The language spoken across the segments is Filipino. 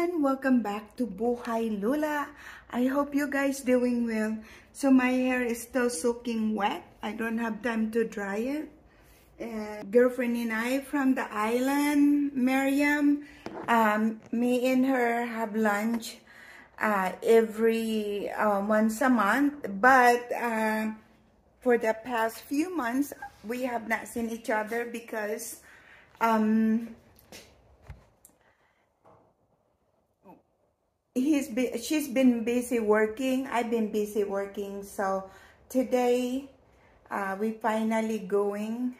everyone! Welcome back to Buhay Lula. I hope you guys doing well. So my hair is still soaking wet. I don't have time to dry it. And girlfriend and I from the island, Miriam, me and her have lunch every once a month. But for the past few months, we have not seen each other because she's been busy working. I've been busy working. So today we finally going.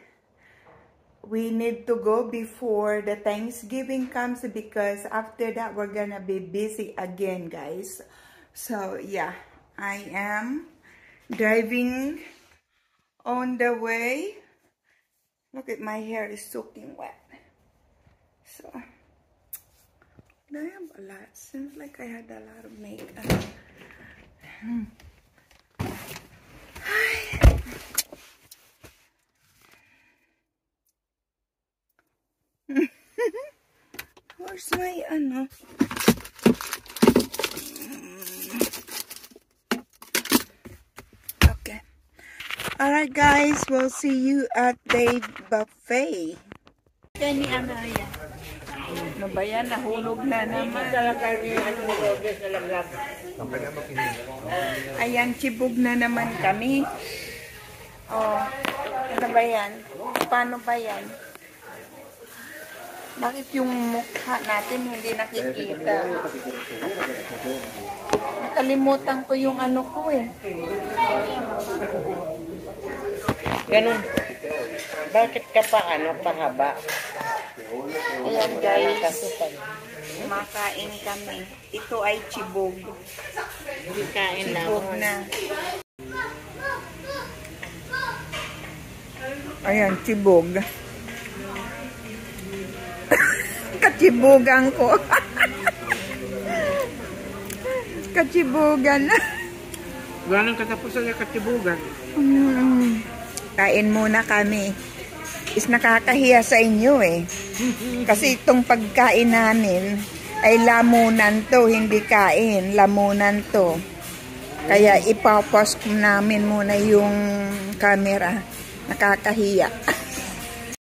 We need to go before the Thanksgiving comes because after that we're gonna be busy again, guys. So yeah, I am driving on the way. Look at my hair is soaking wet. So I have a lot. Seems like I had a lot of makeup. Hi. Where's my ano? Okay. Alright guys, we'll see you at the buffet. Kani ano yan? Ano ba yan? Nahulog na naman. Ayan, chibog na naman kami. Oh, ano ba yan? Paano ba yan? Bakit yung mukha natin hindi nakikita? Nakalimutan ko yung ano ko eh. Ganun. Bakit ka pa pahaba? Ayan guys, kumakain kami. Ito ay chibog. Kain na. Chibog na. Ayan, chibog. Kachibugan ko. Kachibugan. Ganun katapusan na kachibugan. Kain muna kami. Is nakakahiya sa inyo eh. Kasi itong pagkain namin ay lamunan to, hindi kain. Lamunan to. Kaya ipapost namin muna yung camera. Nakakahiya.